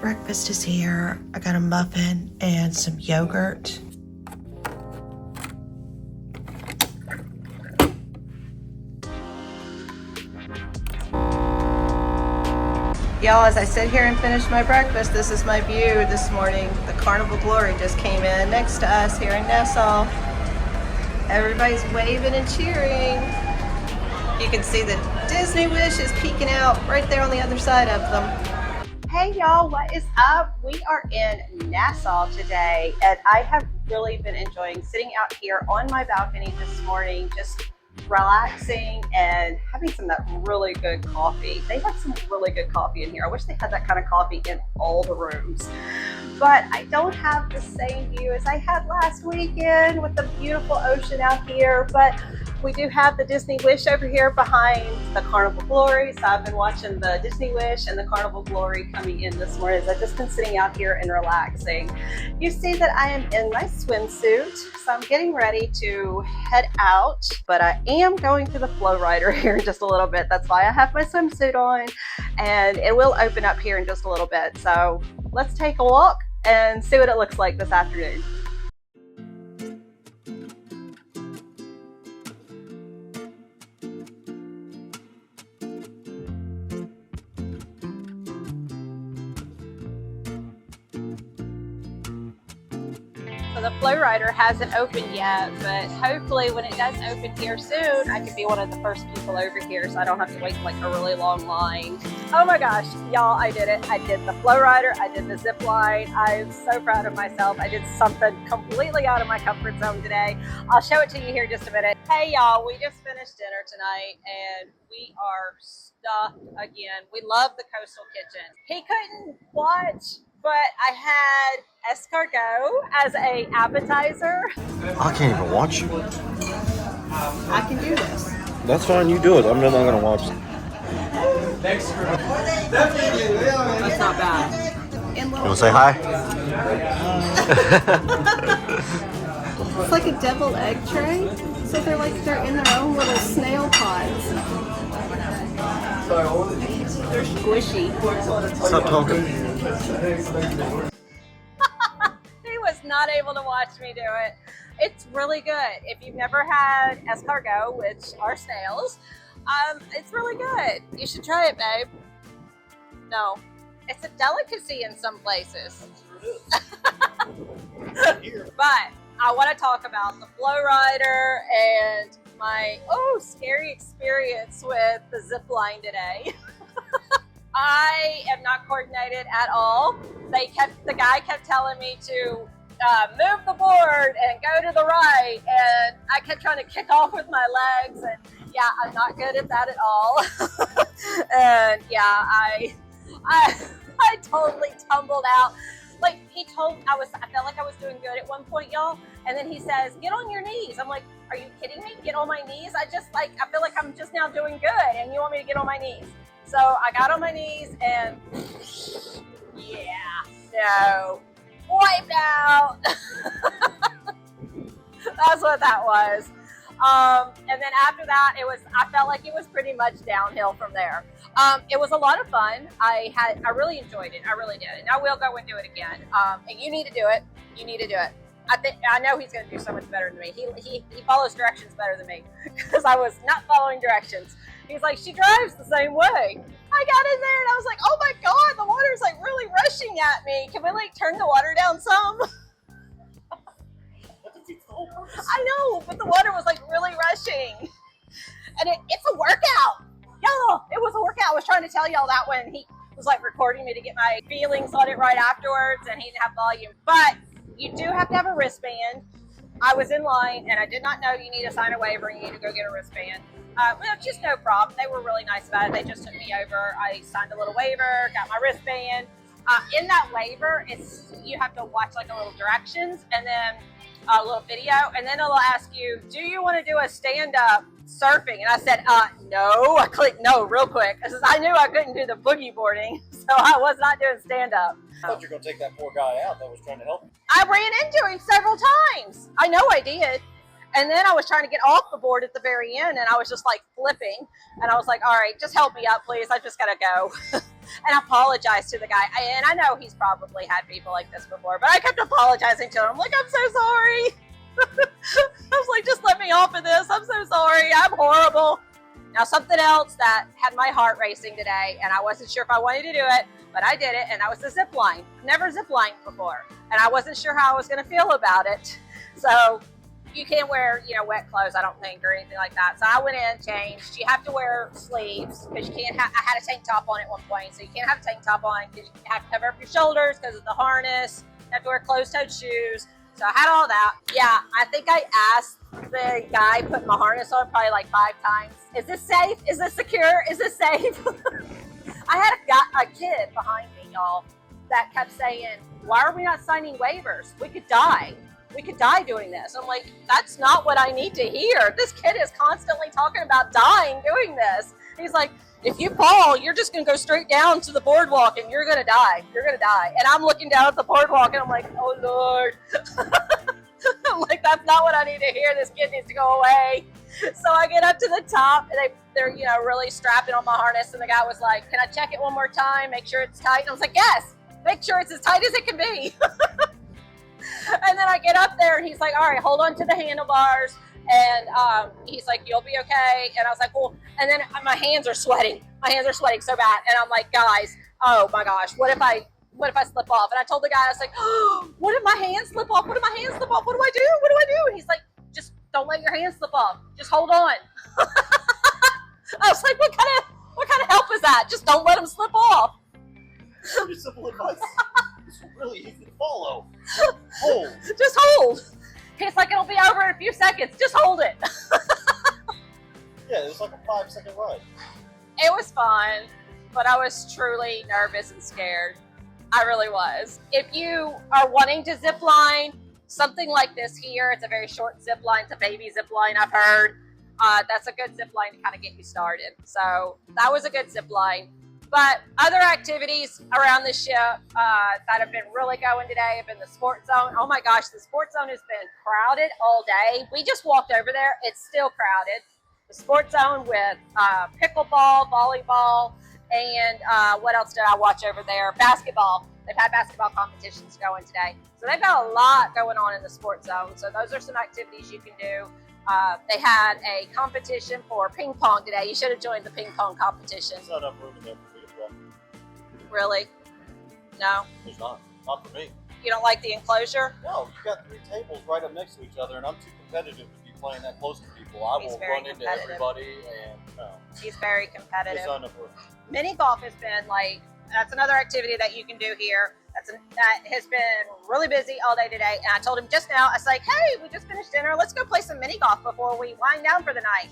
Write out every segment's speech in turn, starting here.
breakfast is here. I got a muffin and some yogurt. Y'all, as I sit here and finish my breakfast, this is my view this morning. The Carnival Glory just came in next to us here in Nassau. Everybody's waving and cheering. You can see the Disney Wish is peeking out right there on the other side of them. Hey y'all, what is up? We are in Nassau today, and I have really been enjoying sitting out here on my balcony this morning, just relaxing and having some of that really good coffee. They have some really good coffee in here. I wish they had that kind of coffee in all the rooms. But I don't have the same view as I had last weekend with the beautiful ocean out here. But we do have the Disney Wish over here behind the Carnival Glory. So I've been watching the Disney Wish and the Carnival Glory coming in this morning as I've just been sitting out here and relaxing. You see that I am in my swimsuit, so I'm getting ready to head out. But I am going to the flow rider here in just a little bit. That's why I have my swimsuit on, and it will open up here in just a little bit. So let's take a walk and see what it looks like this afternoon. So the flow rider hasn't opened yet, but hopefully when it does open here soon, I can be one of the first people over here so I don't have to wait like a really long line. Oh my gosh, y'all, I did it. I did the flow rider, I did the zip line. I'm so proud of myself. I did something completely out of my comfort zone today. I'll show it to you here in just a minute. Hey y'all, we just finished dinner tonight and we are stuffed again. We love the Coastal Kitchen. He couldn't watch, but I had escargot as a appetizer. I can't even watch you. I can do this. That's fine, you do it. I'm not gonna watch it. That's not bad. You wanna say hi? It's like a deviled egg tray. So they're in their own little snail pods. They're squishy. Stop talking. He was not able to watch me do it. It's really good. If you've never had escargot, which are snails, it's really good. You should try it, babe. No, it's a delicacy in some places. But I want to talk about the flow rider and my scary experience with the zip line today. I am not coordinated at all. The guy kept telling me to move the board and go to the right, and I kept trying to kick off with my legs, and yeah, I'm not good at that at all. And yeah, I totally tumbled out. Like I felt like I was doing good at one point, y'all. And then he says, get on your knees. I'm like, are you kidding me? Get on my knees? I feel like I'm just now doing good, and you want me to get on my knees. So I got on my knees and yeah, no, wiped out. That's what that was. And then after that, I felt like it was pretty much downhill from there. It was a lot of fun. I really enjoyed it. I really did. And I will go and do it again. And you need to do it. You need to do it. I know he's going to do so much better than me. He follows directions better than me because I was not following directions. He's like, she drives the same way. I got in there and I was like, oh my God, the water's like really rushing at me. Can we like turn the water down some? I know, but the water was like really rushing. And it's a workout. Y'all, it was a workout. I was trying to tell y'all that when he was like recording me to get my feelings on it right afterwards, and he didn't have volume. But you do have to have a wristband. I was in line and I did not know you need to sign a waiver and you need to go get a wristband. Just no problem. They were really nice about it. They just took me over. I signed a little waiver, got my wristband. In that waiver, you have to watch like a little directions and then a little video, and then it'll ask you, do you want to do a stand-up surfing? And I said, no. I clicked no real quick because I knew I couldn't do the boogie boarding, so I was not doing stand-up. I thought you were going to take that poor guy out that was trying to help you. I ran into him several times. I know I did. And then I was trying to get off the board at the very end, and I was just like flipping. And I was like, all right, just help me out, please. I just got to go. and apologized to the guy. And I know he's probably had people like this before, but I kept apologizing to him. I'm like, I'm so sorry. I was like, just let me off of this. I'm so sorry. I'm horrible. Now, something else that had my heart racing today, and I wasn't sure if I wanted to do it, but I did it, and that was the zip line. Never zip lined before, and I wasn't sure how I was going to feel about it. So you can't wear, wet clothes, I don't think, or anything like that. So I went in, changed. You have to wear sleeves because you can't have, I had a tank top on at one point, so you can't have a tank top on because you have to cover up your shoulders because of the harness. You have to wear closed-toed shoes. So I had all that. Yeah, I think I asked the guy putting my harness on probably like 5 times. Is this safe? Is this secure? Is this safe? I had a kid behind me, y'all, that kept saying, why are we not signing waivers? We could die. We could die doing this. I'm like, that's not what I need to hear. This kid is constantly talking about dying doing this. He's like, if you fall, you're just going to go straight down to the boardwalk and you're going to die. You're going to die. And I'm looking down at the boardwalk and I'm like, oh, Lord. I'm like, that's not what I need to hear. This kid needs to go away. So I get up to the top and they're really strapping on my harness. And the guy was like, can I check it one more time? Make sure it's tight. And I was like, yes, make sure it's as tight as it can be. And then I get up there and he's like, all right, hold on to the handlebars. And he's like, you'll be okay. And I was like, well, and then my hands are sweating. My hands are sweating so bad. And I'm like, guys, oh my gosh, what if I slip off? And I told the guy, I was like, oh, what if my hands slip off? What if my hands slip off? What do I do? What do I do? And he's like, just don't let your hands slip off. Just hold on. I was like, what kind of help is that? Just don't let them slip off. Pretty simple advice. It's really easy to follow. Hold. Just hold. He's like, it'll be over in a few seconds. Just hold it. Yeah, it was like a 5-second ride. It was fun, but I was truly nervous and scared. I really was. If you are wanting to zip line, something like this here, it's a very short zip line. It's a baby zip line, I've heard. That's a good zip line to kind of get you started. So that was a good zip line. But other activities around the ship that have been really going today have been the sports zone. Oh my gosh, the sports zone has been crowded all day. We just walked over there. It's still crowded. The sports zone with pickleball, volleyball, and what else did I watch over there? Basketball. They've had basketball competitions going today. So they've got a lot going on in the sports zone. So those are some activities you can do. They had a competition for ping pong today. You should have joined the ping pong competition. There's not enough room in there for me to play. Really? No? There's not. Not for me. You don't like the enclosure? No, you got 3 tables right up next to each other, and I'm too competitive to be playing that close to people. I will run into everybody, and He's very competitive. there's not enough room. Mini golf has been like, that's another activity that you can do here. That has been really busy all day today. And I told him just now, I was like, hey, we just finished dinner. Let's go play some mini golf before we wind down for the night.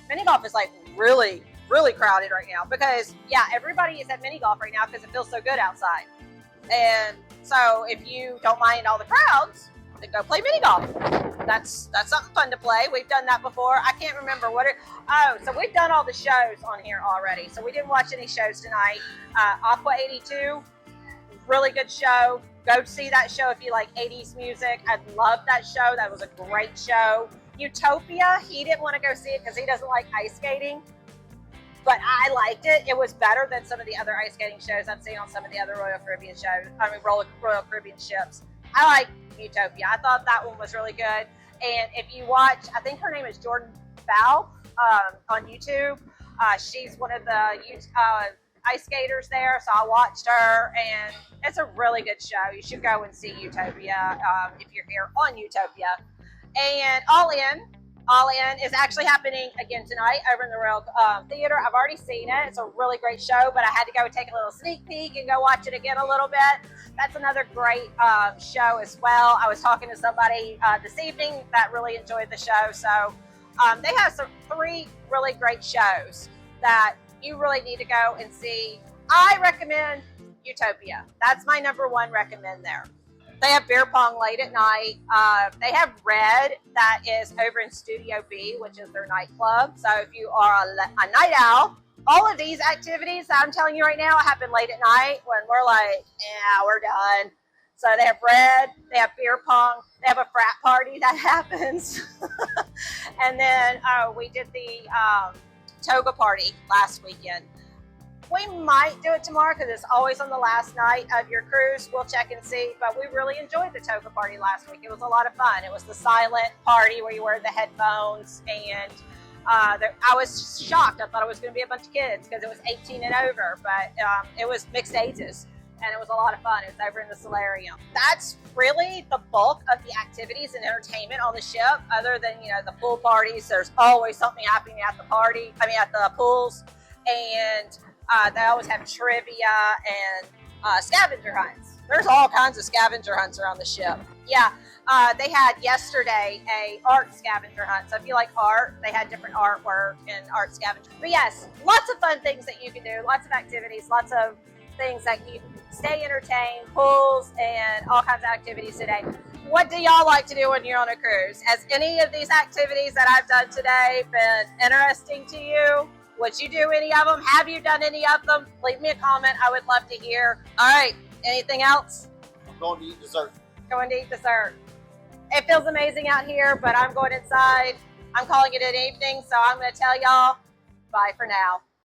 Mini golf is like really, really crowded right now because, yeah, everybody is at mini golf right now because it feels so good outside. And so if you don't mind all the crowds, then go play mini golf. That's something fun to play. We've done that before. I can't remember so we've done all the shows on here already. So we didn't watch any shows tonight. Aqua 82. Really good show. Go see that show if you like 80s music. I love that show. That was a great show. Utopia, he didn't want to go see it because he doesn't like ice skating. But I liked it. It was better than some of the other ice skating shows I've seen on some of the other Royal Caribbean Royal Caribbean ships. I like Utopia. I thought that one was really good. And if you watch, I think her name is Jordan Bow on YouTube. She's one of the ice skaters there, so I watched her, and it's a really good show. You should go and see Utopia if you're here on Utopia. And All In is actually happening again tonight over in the Royal Theater. I've already seen it. It's a really great show, but I had to go take a little sneak peek and go watch it again a little bit. That's another great show as well. I was talking to somebody this evening that really enjoyed the show. So they have 3 really great shows that you really need to go and see. I recommend Utopia. That's my #1 recommend there. They have beer pong late at night. They have Red that is over in Studio B, which is their nightclub. So if you are a night owl, all of these activities that I'm telling you right now happen late at night when we're like, yeah, we're done. So they have Red, they have beer pong, they have a frat party that happens. And then we did the toga party last weekend. We might do it tomorrow because it's always on the last night of your cruise. We'll check and see, but we really enjoyed the toga party last week. It was a lot of fun. It was the silent party where you wear the headphones, and I was shocked. I thought it was going to be a bunch of kids because it was 18 and over, but it was mixed ages, and it was a lot of fun. It was over in the solarium. That's really the bulk of the activities and entertainment on the ship, other than, you know, the pool parties. There's always something happening at the at the pools, and they always have trivia and scavenger hunts. There's all kinds of scavenger hunts around the ship. Yeah, they had yesterday a art scavenger hunt. So if you like art, they had different artwork and art scavenger. But yes, lots of fun things that you can do, lots of activities, lots of things that you stay entertained, pools and all kinds of activities today. What do y'all like to do when you're on a cruise? Has any of these activities that I've done today been interesting to you? Would you do any of them? Have you done any of them? Leave me a comment. I would love to hear. All right. Anything else? I'm going to eat dessert. Going to eat dessert. It feels amazing out here, but I'm going inside. I'm calling it an evening, so I'm going to tell y'all bye for now.